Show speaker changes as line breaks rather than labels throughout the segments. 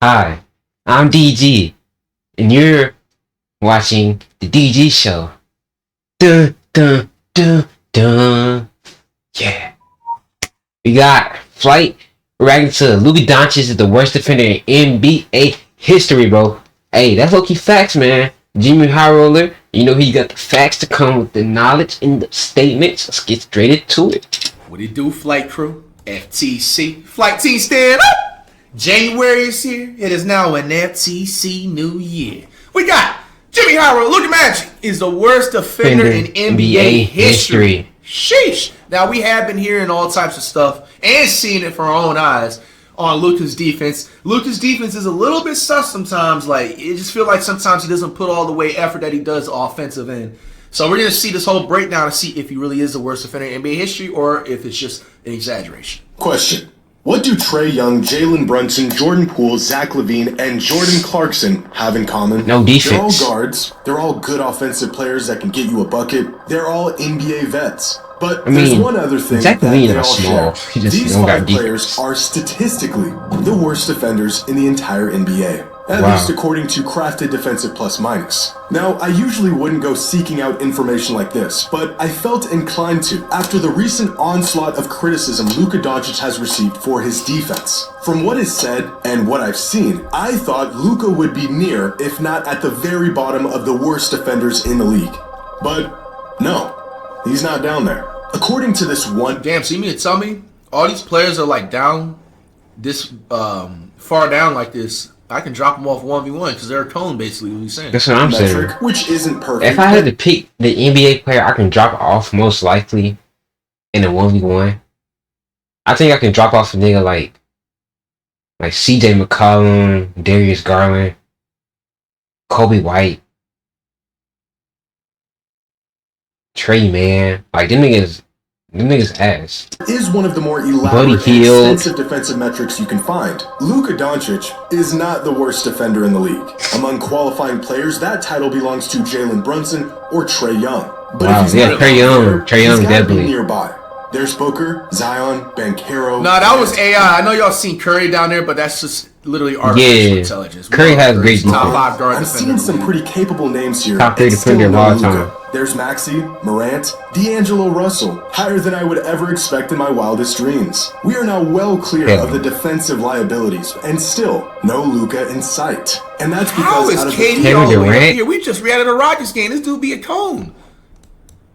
Hi, I'm DG, and you're watching the DG Show. Dun dun dun dun. Yeah. We got flight reacting to Luka Doncic is the worst defender in NBA history, bro. Hey, that's low-key facts, man. Jimmy High Roller, you know he got the facts to come with the knowledge and the statements. Let's get straight into it.
What it do, flight crew? FTC. Flight team stand up! January is here. It is now an FTC new year. We got Jimmy Howard, Luka Magic is the worst defender in NBA history. Sheesh. Now, we have been hearing all types of stuff and seeing it from our own eyes on Luka's defense. Luka's defense is a little bit sus sometimes. Like, it just feels like sometimes he doesn't put all the way effort that he does offensive end. So we're going to see this whole breakdown and see if he really is the worst defender in NBA history or if it's just an exaggeration.
Question. What do Trae Young, Jalen Brunson, Jordan Poole, Zach LaVine, and Jordan Clarkson have in common?
No defense.
They're all guards. They're all good offensive players that can get you a bucket. They're all NBA vets. But there's one other thing
Zach
that
LaVine
they all
small.
share.
He
These
don't got
five players
defense.
are statistically the worst defenders in the entire NBA. At least according to Crafted Defensive Plus Minus. Now, I usually wouldn't go seeking out information like this, but I felt inclined to after the recent onslaught of criticism Luka Doncic has received for his defense. From what is said and what I've seen, I thought Luka would be near, if not at the very bottom of the worst defenders in the league. But no, he's not down there. According to this one...
Damn, so you mean to tell me all these players are like down this far down like this? I can drop them off 1v1 because they're a cone, basically, what he's saying.
That's what I'm saying.
Which isn't perfect.
If I had to pick the NBA player I can drop off most likely in a 1v1, I think I can drop off a nigga like CJ McCollum, Darius Garland, Kobe White, Trey Man. Like, them niggas ass.
Is one of the more elaborate and
Hield.
extensive defensive metrics you can find. Luka Doncic is not the worst defender in the league. Among qualifying players, that title belongs to Jalen Brunson or Trae Young. But if he's not
Trae Young. Trae Young
he's gotta be
definitely
nearby. There's Booker, Zion, Banchero.
Nah, that was AI. I know y'all seen Curry down there, but that's just literally artificial intelligence.
Curry has great
top
defense.
5 guard
I'm
defender.
seeing some pretty capable names here.
Top 3
and still
defender of
no
all
Luka.
time.
There's Maxey, Morant, D'Angelo Russell, higher than I would ever expect in my wildest dreams. We are now well clear of the defensive liabilities, and still no Luka in sight. And that's
How
because out
is
of the
KD all the way up
Durant?
here? We just reacted to a Rockets game. This dude be a cone.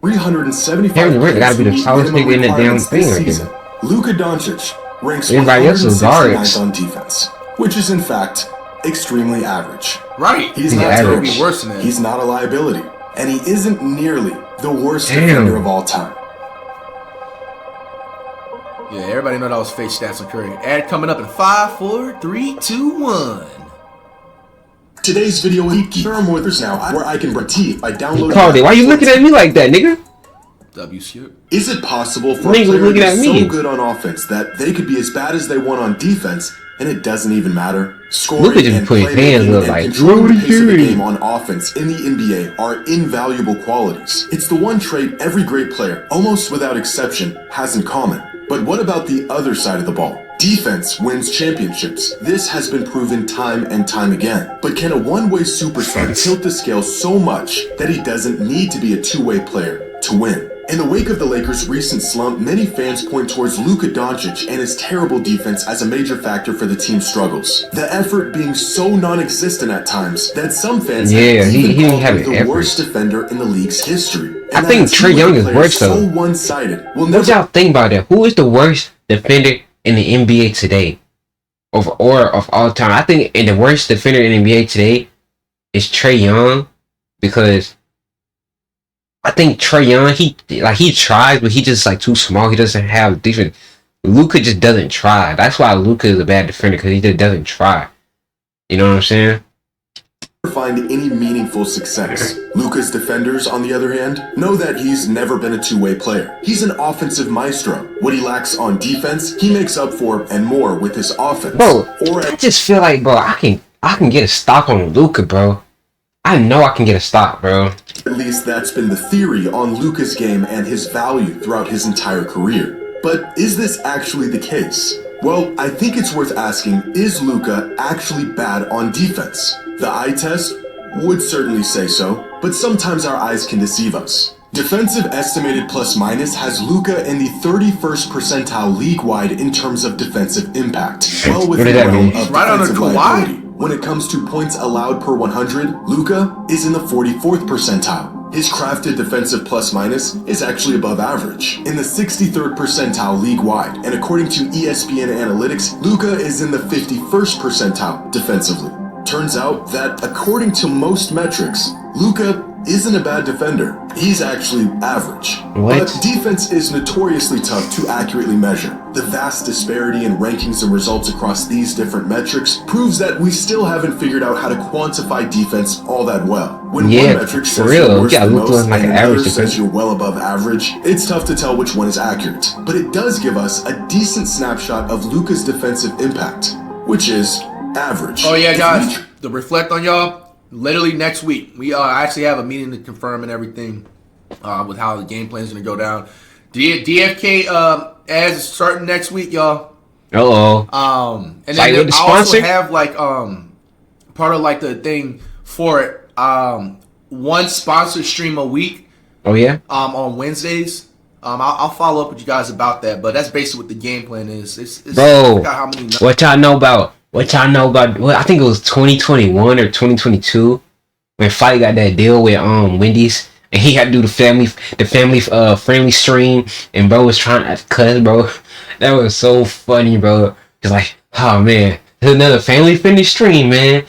375
Kevin Durant gotta be the
points
tallest
minimum
nigga in the damn
requirements
thing
this
right
season. Luka Doncic ranks
Everybody else is
169th
guards.
on defense, which is in fact extremely average.
Right.
He's
He's
not
average.
terrible.
Be worse than that.
He's not a liability, and he isn't nearly the worst
Damn.
defender of all time.
Yeah, everybody know that was fake stats on Curry. Ad coming up in 5, 4, 3, 2, 1.
Today's video is there are more others now where I can teeth by downloading.
Called it. Why you looking at me like that, nigga?
W shit.
Is it possible for a
Nigga
player to
looking
be
at
so
me.
good on offense that they could be as bad as they want on defense and it doesn't even matter? Scoring
Luka just
and
put his hands
playmaking
up
and
like,
controlling the
"What
pace of the
are you
game on offense in the NBA are invaluable qualities. It's the one trait every great player, almost without exception, has in common. But what about the other side of the ball? Defense wins championships. This has been proven time and time again. But can a one-way superstar tilt the scale so much that he doesn't need to be a two-way player to win? In the wake of the Lakers' recent slump, many fans point towards Luka Doncic and his terrible defense as a major factor for the team's struggles. The effort being so non-existent at times that some fans have
Yeah, he
even
didn't
called
have
him
an
the
effort.
worst defender in the league's history.
I
And
think
that
Trae Young is
two-way
worse,
player
though.
so one-sided will
What
never
y'all think about that? Who is the worst defender in the NBA today? Of all time? I think the worst defender in the NBA today is Trae Young, because I think Trae Young, he tries, but he just like too small. He doesn't have defense. Luka just doesn't try. That's why Luka is a bad defender, because he just doesn't try. You know what I'm saying?
find any meaningful success. Luka's defenders, on the other hand, know that he's never been a two-way player. He's an offensive maestro. What he lacks on defense, he makes up for and more with his offense.
Bro,
Or
I just feel like, bro, I can get a stock on Luka, bro. I know I can get a stock, bro.
at least that's been the theory on Luka's game and his value throughout his entire career. But is this actually the case? Well, I think it's worth asking, is Luka actually bad on defense? The eye test would certainly say so, but sometimes our eyes can deceive us. Defensive estimated plus minus has Luka in the 31st percentile league-wide in terms of defensive impact. Well within the realm of
right under
defensive
Kawhi.
liability. When it comes to points allowed per 100, Luka is in the 44th percentile. His crafted defensive plus minus is actually above average, in the 63rd percentile league-wide, and according to ESPN Analytics, Luka is in the 51st percentile defensively. Turns out that according to most metrics, Luka isn't a bad defender. He's actually average.
What?
But defense is notoriously tough to accurately measure. The vast disparity in rankings and results across these different metrics proves that we still haven't figured out how to quantify defense all that well. When one metric says you're worse than most and another says you're well above average, it's tough to tell which one is accurate. But it does give us a decent snapshot of Luka's defensive impact, which is average.
Oh yeah, guys, to reflect on y'all, literally next week, we actually have a meeting to confirm and everything with how the game plan is going to go down. DFK as starting next week, y'all.
Uh-oh.
And then I also have like part of like the thing for it, one sponsored stream a week.
Oh yeah.
On Wednesdays. I'll follow up with you guys about that, but that's basically what the game plan is. It's
Bro,
how many
what y'all know about? Well, I think it was 2021 or 2022 when Fight got that deal with Wendy's, and he had to do the family friendly stream, and bro was trying to cuss, bro. That was so funny, bro. It's like, oh man, there's another family friendly stream, man.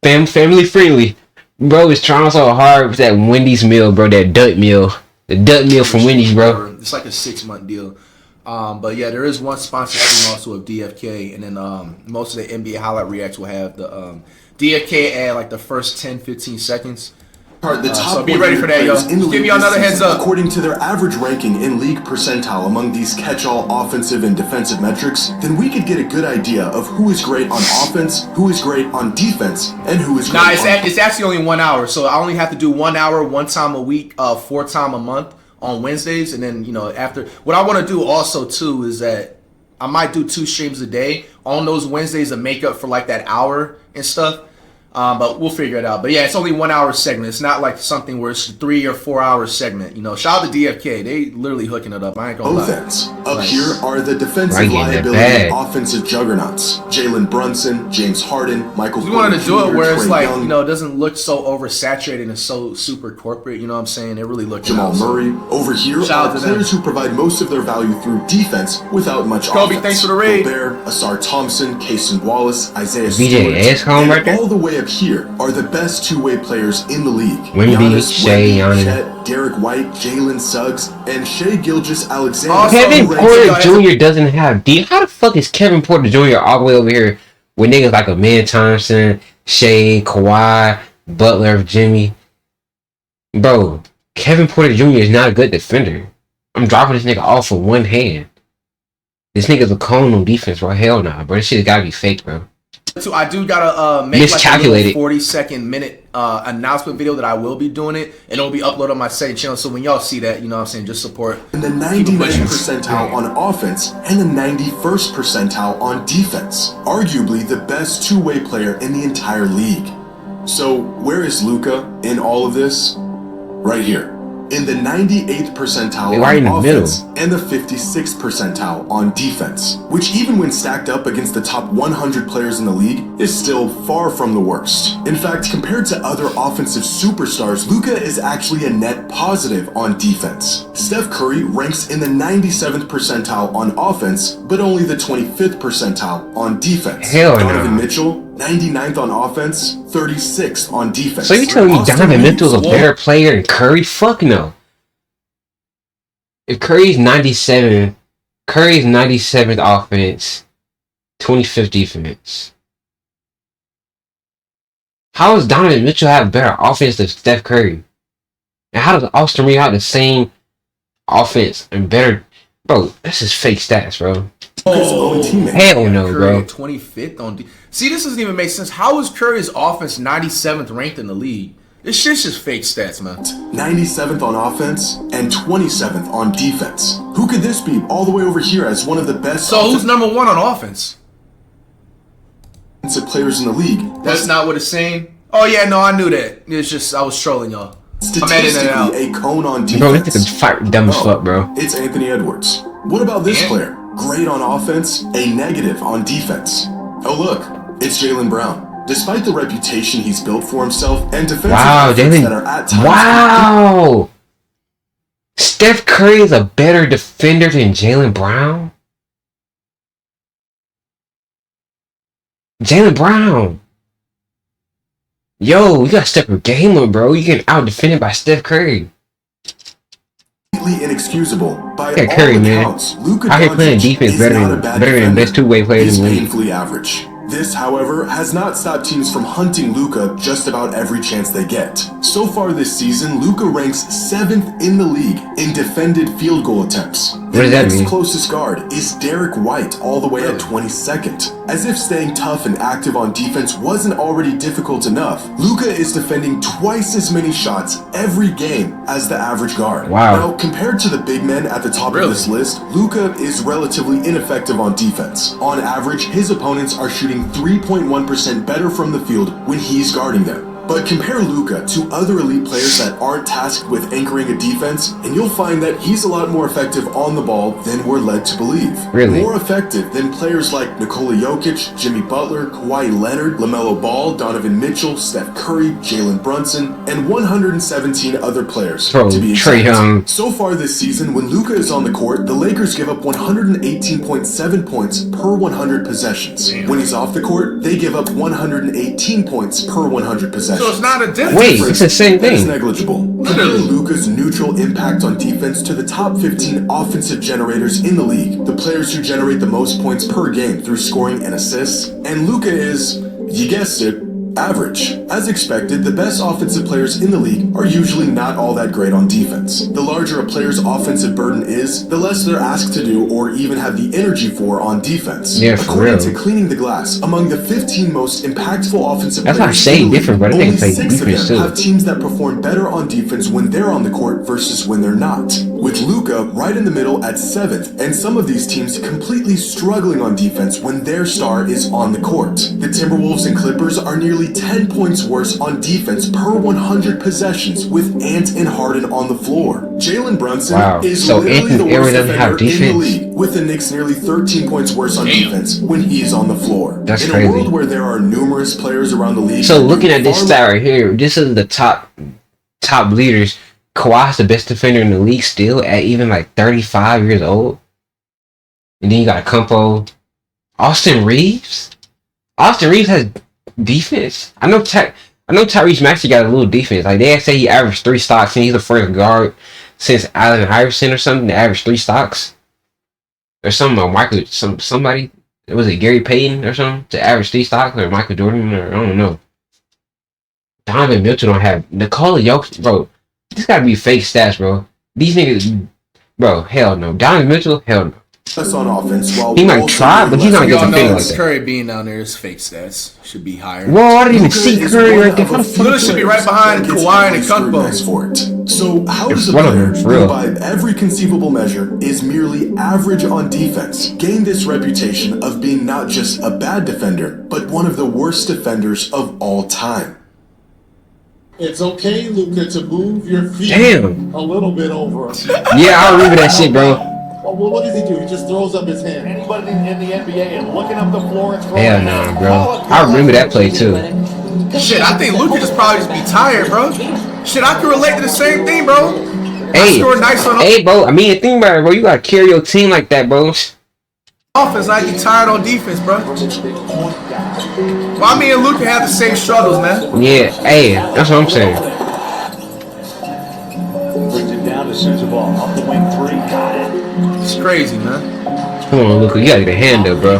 Family friendly. Bro was trying so hard with that Wendy's meal, bro. That duck meal. The duck meal from Wendy's, bro.
It's like a 6-month deal. But yeah, there is one sponsor stream also of DFK, and then most of the NBA highlight reacts will have the DFK at like the first 10-15 seconds.
The top
so be ready for that, yo. Just give you another heads up.
According to their average ranking in league percentile among these catch-all offensive and defensive metrics, then we could get a good idea of who is great on offense, who is great on defense, and who is great on...
It's actually only 1 hour, so I only have to do 1 hour, 1 time a week, 4 times a month on Wednesdays, and then, after... What I want to do also, too, is that I might do 2 streams a day on those Wednesdays to make up for, like, that hour and stuff. But we'll figure it out. But yeah, it's only 1 hour segment. It's not like something where it's a 3 or 4 hour segment. Shout out to DFK. They literally hooking it up. I ain't gonna lie.
Offense. Up here are the defensive liability and offensive juggernauts. Jalen Brunson, James Harden, Michael.
We wanted to do it where it's like, it doesn't look so oversaturated and so super corporate. You know what I'm saying? They really look
Jamal Murray. Over here are players who provide most of their value through defense without much offense.
Kobe, thanks for the raid.
Gobert, Asar Thompson, Kaysen Wallace, Isaiah
Stewart. And
all the way up here are the best two-way players in the league.
Giannis,
Chet, Derek White, Jalen Suggs, and Shai Gilgeous-Alexander.
Kevin Porter Jr. doesn't have D. How the fuck is Kevin Porter Jr. all the way over here with niggas like Amin Thompson, Shai, Kawhi, Butler, Jimmy? Bro, Kevin Porter Jr. is not a good defender. I'm dropping this nigga off with one hand. This nigga's a cone on defense, bro. Hell nah, bro. This shit gotta be fake, bro.
So I do gotta make like a little 40-second minute announcement video that I will be doing it, and it'll be uploaded on my second channel. So when y'all see that, just support.
And the 99th percentile on offense and the 91st percentile on defense. Arguably the best two-way player in the entire league. So where is Luka in all of this? Right here. In the 98th percentile on offense and the 56th percentile on defense, which even when stacked up against the top 100 players in the league is still far from the worst. In fact, compared to other offensive superstars, Luka is actually a net positive on defense. Steph Curry ranks in the 97th percentile on offense, but only the 25th percentile on defense. Donovan Mitchell, 99th on offense, 36th on defense.
So you telling me Donovan Mitchell's a better player than Curry? Fuck no. If Curry's 97th offense, 25th defense. How does Donovan Mitchell have better offense than Steph Curry? And how does Austin Reeves have the same offense and better? Bro, that's just fake stats, bro. Hell no, bro.
25th on See, this doesn't even make sense. How is Curry's offense 97th ranked in the league? This shit's just fake stats, man.
97th on offense and 27th on defense. Who could this be all the way over here as one of the best
So who's number one on offense?
offensive players in the league?
That's not what it's saying. Oh yeah, no, I knew that. It's just I was trolling y'all. I'm editing it out.
Statistically, a cone on defense.
Bro, this is fight dumb as fuck, bro.
It's Anthony Edwards. What about this player? Great on offense, a negative on defense. Oh look, it's Jaylen Brown. Despite the reputation he's built for himself and defensive efforts that are at times.
Wow! Steph Curry is a better defender than Jaylen Brown? Jaylen Brown! Yo, you gotta step your game up, bro. You getting out defended by Steph Curry.
Inexcusable by
Yeah,
all
Curry, man.
accounts. Luka
How he playing
Doncic
defense
is
better
not a
than
bad
the
defender.
best two-way players
He's
in the league.
painfully average. This, however, has not stopped teams from hunting Luka just about every chance they get. So far this season, Luka ranks 7th in the league in defended field goal attempts.
What does that
next
mean?
closest guard is Derek White, all the way at 22nd. As if staying tough and active on defense wasn't already difficult enough, Luka is defending twice as many shots every game as the average guard.
Wow.
Now, compared to the big men at the top of this list, Luka is relatively ineffective on defense. On average, his opponents are shooting 3.1% better from the field when he's guarding them. But compare Luka to other elite players that aren't tasked with anchoring a defense, and you'll find that he's a lot more effective on the ball than we're led to believe.
Really?
More effective than players like Nikola Jokic, Jimmy Butler, Kawhi Leonard, LaMelo Ball, Donovan Mitchell, Steph Curry, Jalen Brunson, and 117 other players,
Bro,
to be
Trae
exact.
Young.
So far this season, when Luka is on the court, the Lakers give up 118.7 points per 100 possessions. When he's off the court, they give up 118 points per 100 possessions.
So it's not a difference.
Wait, it's the same
That is
thing.
negligible. Compare Luka's neutral impact on defense to the top 15 offensive generators in the league, the players who generate the most points per game through scoring and assists, and Luka is, you guessed it, average. As expected, the best offensive players in the league are usually not all that great on defense. The larger a player's offensive burden is, the less they're asked to do or even have the energy for on defense.
Yeah, for
According
real.
to Cleaning the Glass, among the 15 most impactful offensive
That's why I
players
say
in the
different,
league,
but I think
only
it's like
6 of
defense
them
too.
have teams that perform better on defense when they're on the court versus when they're not. With Luka right in the middle at 7th, and some of these teams completely struggling on defense when their star is on the court. The Timberwolves and Clippers are nearly 10 points worse on defense per 100 possessions with Ant and Harden on the floor. Jalen Brunson
Wow.
is
So
literally
Ant
the
and
worst
Aaron doesn't have
defender in the
defense?
league, with the Knicks nearly 13 points worse on defense when he's on the floor.
That's
in
crazy.
a world where there are numerous players around the league.
So
that
looking
do
at this
far
stat right here, this is the top leaders. Kawhi's the best defender in the league still at even like 35 years old. And then you got Kumpo. Austin Reeves? Austin Reeves has defense. I know Tyrese Maxey got a little defense. Like they say he averaged 3 stocks and he's the first guard since Allen Iverson or something to average 3 stocks. Or somebody. Was it Gary Payton or something to average 3 stocks, or Michael Jordan, or I don't know. Donovan Mitchell don't have Nikola Jokic, bro. This gotta be fake stats, bro. These niggas, bro, hell no. Donovan Mitchell, hell no.
us on offense while
He might
also
try,
doing
but he's
less
not
We
gonna
all
get defended
know
like
it's
that.
Curry being down there is fake stats. Should be higher.
Whoa, I didn't even
Luka
see
is
Curry
one
right there.
of
How
a
the
few
fuck?
Luka should be right behind
that gets
Kawhi and
heavily scrutinized for it. So how does a
one of
player
them, for
who
real.
by every conceivable measure is merely average on defense gain this reputation of being not just a bad defender, but one of the worst defenders of all time?
It's okay, Luka, to move your feet
Damn.
a little bit over.
Yeah, I remember that shit, bro.
Well, what does he do? He just throws up his hand.
Anybody in the NBA and looking up the floor and throwing
Hell nah, bro. I remember that play too.
Shit, I think Luka just probably just be tired, bro. Shit, I can relate to the same thing, bro.
Hey,
scored nice on
bro. I mean, think about it, bro. You gotta carry your team like that, bro.
offense, I get tired on defense, bro. Well, I mean, Luka had the same struggles, man.
Yeah, hey, that's what I'm saying.
brings it down to center ball. Up the wing 3. Got it.
It's crazy, man.
Come on, Luka, you gotta get a hand up, bro.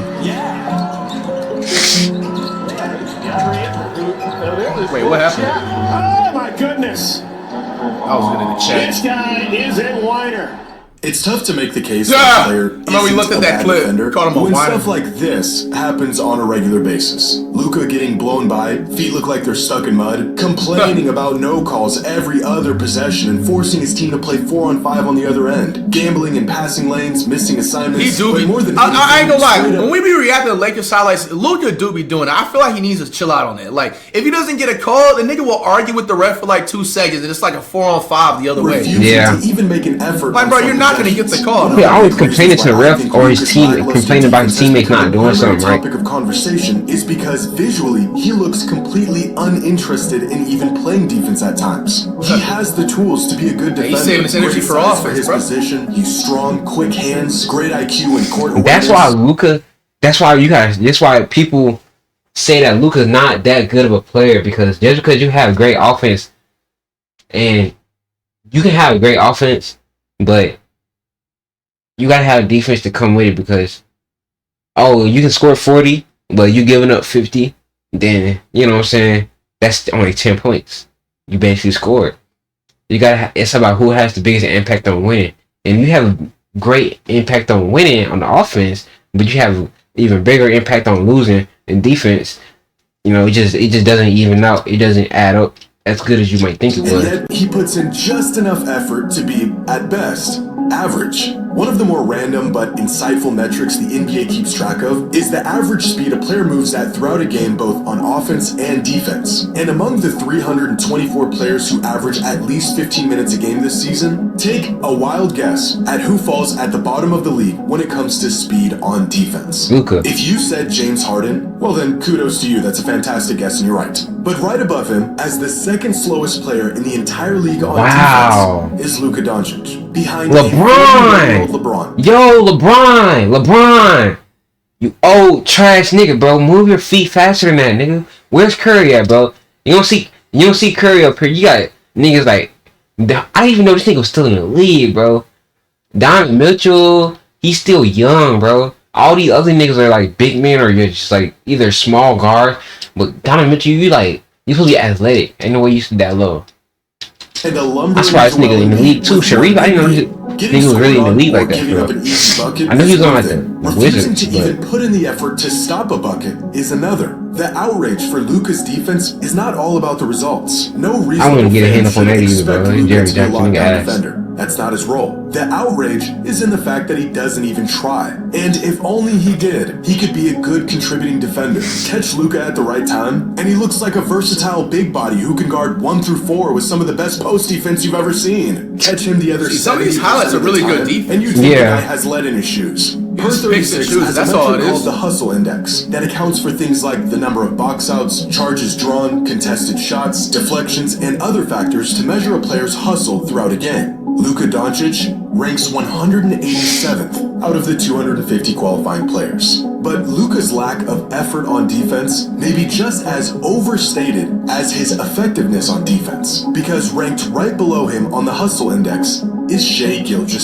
Wait, what happened?
Oh, my goodness.
I was gonna check.
This guy is a whiner.
It's tough to make the case
Yeah.
that a player
I remember we
isn't
looked at
a
that
bad
clip,
defender
called him a
when
whiner.
stuff like this happens on a regular basis. Luka getting blown by, feet look like they're stuck in mud, complaining about no calls every other possession and forcing his team to play 4-on-5 on the other end, gambling in passing lanes, missing assignments.
He do
but
be.
more than
I ain't gonna lie.
straight up-
When we be reacting to Lakers highlights, Luka do be doing it. I feel like he needs to chill out on it. Like, if he doesn't get a call, the nigga will argue with the ref for like 2 seconds, and it's like a 4-on-5 the other way.
refusing
Yeah.
to even make an effort.
Like,
on
bro,
some
you're not gonna get the
possessions.
call.
One
He
of
always
the
complaining
reasons
to the
why I
ref
think
or his
Luka's
team,
lackluster
complaining about his
defense has
teammates
become
not
a
doing
primary
something right.
topic of conversation is because visually he looks completely uninterested in even playing defense at times. He has the tools to be a good defender.
he's saving his energy
Great
for
size
offense,
his
bro.
position. He's strong, quick hands, great IQ and court
That's
awareness.
why Luka. That's why you guys. That's why people say that Luka's not that good of a player, because just because you have great offense, and you can have a great offense, but you gotta have defense to come with it. Because you can score 40, but you giving up 50, then you know what I'm saying. That's only 10 points. You basically scored. You gotta. It's about who has the biggest impact on winning, and you have great impact on winning on the offense, but you have even bigger impact on losing in defense. You know, it just doesn't even out. It doesn't add up as good as you might think it
And
would.
yet, he puts in just enough effort to be, at best, average. One of the more random but insightful metrics the NBA keeps track of is the average speed a player moves at throughout a game, both on offense and defense. And among the 324 players who average at least 15 minutes a game this season, take a wild guess at who falls at the bottom of the league when it comes to speed on defense.
Luka.
If you said James Harden, well then kudos to you, that's a fantastic guess and you're right. But right above him, as the second slowest player in the entire league on
Wow.
defense, is Luka Doncic. Behind
LeBron.
LeBron.
Yo, LeBron, you old trash nigga, bro. Move your feet faster than that, nigga. Where's Curry at, bro? You don't see Curry up here. You got niggas like, I didn't even know this nigga was still in the league, bro. Donovan Mitchell, he's still young, bro. All these other niggas are like big men or you're just like either small guard. But Donovan Mitchell, you supposed to be athletic. Ain't no way you should that low.
And the lumbering
That's why this nigga
Joel
in the
Embiid
league too.
with
Sharif,
more
I didn't know
than
he was really in the league like that,
giving
bro.
up an easy bucket
I knew he was
is
on
one
like
thing.
the
Refusing
Wizards,
to
but
even put in the effort to stop a bucket is another. The outrage for Luka's defense is not all about the results. No reason
wouldn't get a hand
fan
up on
should
that either,
expect
bro.
Luka
Jerry
to be a
Jackson,
lockdown
ass.
defender. That's not his role. The outrage is in the fact that he doesn't even try. And if only he did, he could be a good contributing defender. Catch Luka at the right time, and he looks like a versatile big body who can guard 1 through 4 with some of the best post defense you've ever seen. Catch him the other
See, some of these
70%
highlights are
of the
really good
time,
defense.
and you think
Yeah.
the guy has lead in his shoes. Per
just picks and
36
chooses,
has a
that's all
metric
it is.
called the hustle index that accounts for things like the number of box outs, charges drawn, contested shots, deflections, and other factors to measure a player's hustle throughout a game. Luka Doncic ranks 187th out of the 250 qualifying players. But Luka's lack of effort on defense may be just as overstated as his effectiveness on defense, because ranked right below him on the hustle index is Shai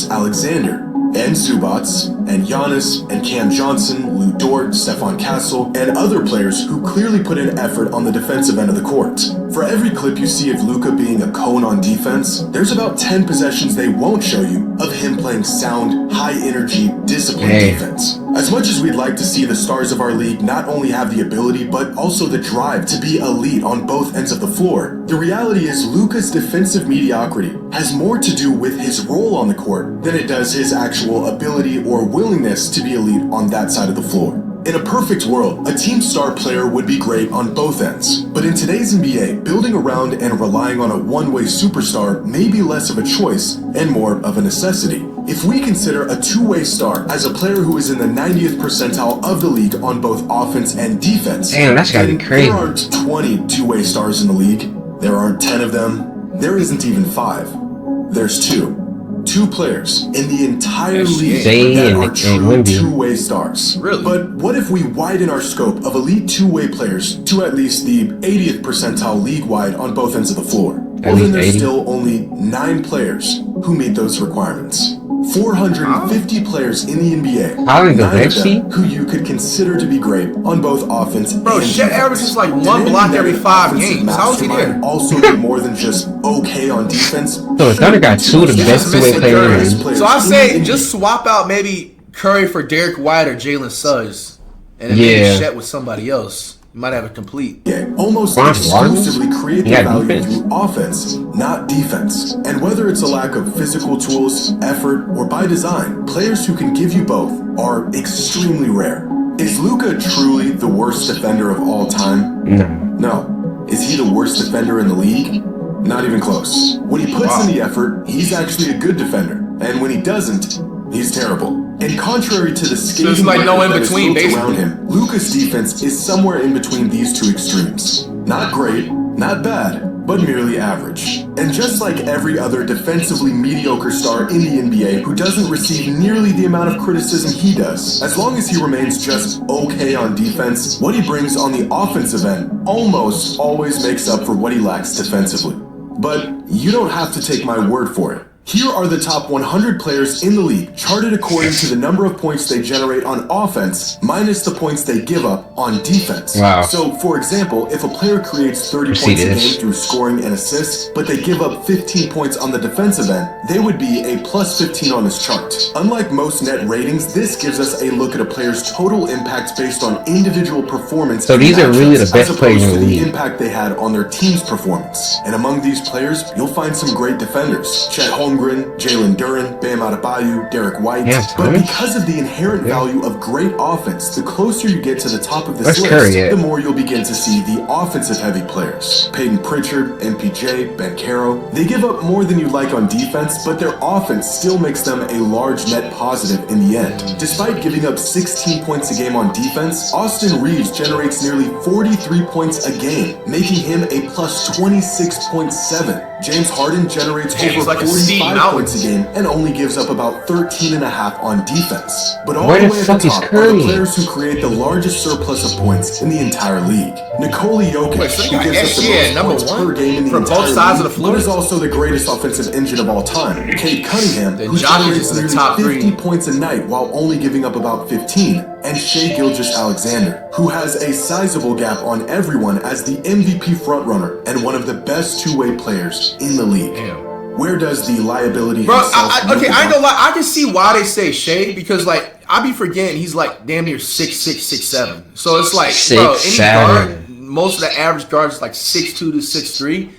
Gilgeous-Alexander, and Zubats, and Giannis, and Cam Johnson, Lou Dort, Stefan Castle, and other players who clearly put in effort on the defensive end of the court. For every clip you see of Luka being a cone on defense, there's about 10 possessions they won't show you of him playing sound, high-energy, disciplined defense. As much as we'd like to see the stars of our league not only have the ability, but also the drive to be elite on both ends of the floor, the reality is Luka's defensive mediocrity has more to do with his role on the court than it does his actual ability or willingness to be elite on that side of the floor. In a perfect world, a team star player would be great on both ends. But in today's NBA, building around and relying on a one-way superstar may be less of a choice and more of a necessity. If we consider a two-way star as a player who is in the 90th percentile of the league on both offense and defense,
Damn, that's gotta be
then
crazy.
There aren't 20 two-way stars in the league. There aren't 10 of them. There isn't even 5. There's 2. 2 players in the entire league
Zay
that
and
are true
Wemby.
two-way stars.
Really?
But what if we widen our scope of elite two-way players to at least the 80th percentile league-wide on both ends of the floor? Well, then
least
there's
80?
still only 9 players who meet those requirements. 450 players in the NBA,
How did the
nine of
next
them
team?
who you could consider to be great on both offense
Bro,
and
Shet
defense.
averages like one
Demanding
block
that
every
an
5
offensive
games. How is he there?
mastermind also be more than just okay on defense?
So the Thunder got two of the
He's
best
just missing
two-way
Curry.
players.
So I say just swap out maybe Curry for Derek White or Jalen Suggs, and then maybe
Yeah.
Shet with somebody else. You might have a complete.
Yeah, almost
Ron
exclusively create
Yeah,
their value
defense.
through offense, not defense. And whether it's a lack of physical tools, effort, or by design, players who can give you both are extremely rare. Is Luka truly the worst defender of all time?
No.
No. Is he the worst defender in the league? Not even close. When he puts in the effort, he's actually a good defender. And when he doesn't, he's terrible. And contrary to the scathing
There's like no
record
in
that is
between,
built around
basically.
him, Luka's defense is somewhere in between these two extremes. Not great, not bad, but merely average. And just like every other defensively mediocre star in the NBA who doesn't receive nearly the amount of criticism he does, as long as he remains just okay on defense, what he brings on the offensive end almost always makes up for what he lacks defensively. But you don't have to take my word for it. Here are the top 100 players in the league, charted according to the number of points they generate on offense, minus the points they give up on defense.
Wow.
So, for example, if a player creates 30
See
points a
this.
game through scoring and assists, but they give up 15 points on the defensive end, they would be a plus 15 on this chart. Unlike most net ratings, this gives us a look at a player's total impact based on individual performance.
So these are really the
matchups,
best
as
players
opposed
in
to
the league.
impact they had on their team's performance. And among these players, you'll find some great defenders. Chet Holmgren, Jalen Duren, Bam Adebayo, Derek White.
Yeah,
but
Duren.
because of the inherent value of great offense, the closer you get to the top of this
Where's
list,
Curry at?
the more you'll begin to see the offensive-heavy players. Peyton Pritchard, MPJ, Banchero. They give up more than you like on defense, but their offense still makes them a large net positive in the end. Despite giving up 16 points a game on defense, Austin Reeves generates nearly 43 points a game, making him a plus 26.7. James Harden generates
Damn, he's
over
like a Steve
45
Mountain.
points a game and only gives up about 13 and a half on defense. But all
Where
the
the
way at
fuck
the
is
top are
Curry?
the players who create the largest surplus of points in the entire league. Nikola Jokic,
Wait, so you
who
got
gives up the
SGA
most
at number
points
one
per game in the
for both
entire
sides of
league,
the floor?
but is also the greatest offensive engine of all time. Cade Cunningham,
Then
who
Jokic
generates
is in the
nearly
top
50
three.
points a night while only giving up about 15. And Shai Gilgeous-Alexander, who has a sizable gap on everyone as the MVP frontrunner and one of the best two-way players in the league.
Damn.
Where does the liability
Bro,
himself
okay,
move
I ain't
on?
gonna lie. I can see why they say Shea because, like, I be forgetting he's like damn near 6'6", 6'7". So it's like, bro, any
6'7".
guard, most of the average guards is like 6'2" to 6'3".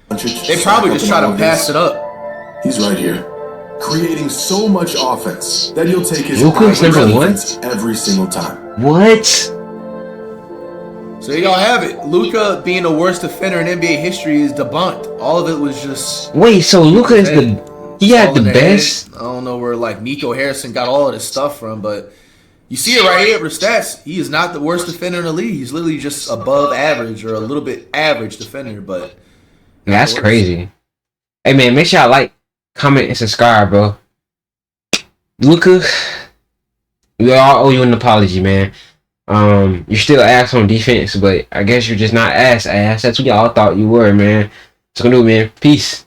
Doncic
They
stack
probably
up
just
in
try
all
to
of
pass
this.
it up.
He's right here, creating so much offense that he'll take his
Luka's
average
number one?
defense every single time.
What?
So there y'all have it. Luka being the worst defender in NBA history is debunked. All of it was just
Wait, so Luka is the he
all
had the
in their
best?
head. I don't know where like Nico Harrison got all of this stuff from, but you see it right here with stats. He is not the worst defender in the league. He's literally just above average or a little bit average defender, but
That's
the worst.
crazy. Hey man, make sure y'all like, comment, and subscribe, bro. Luka, we all owe you an apology, man. You're still ass on defense, but I guess you're just not ass. That's what y'all thought you were, man. So gonna do, man. Peace.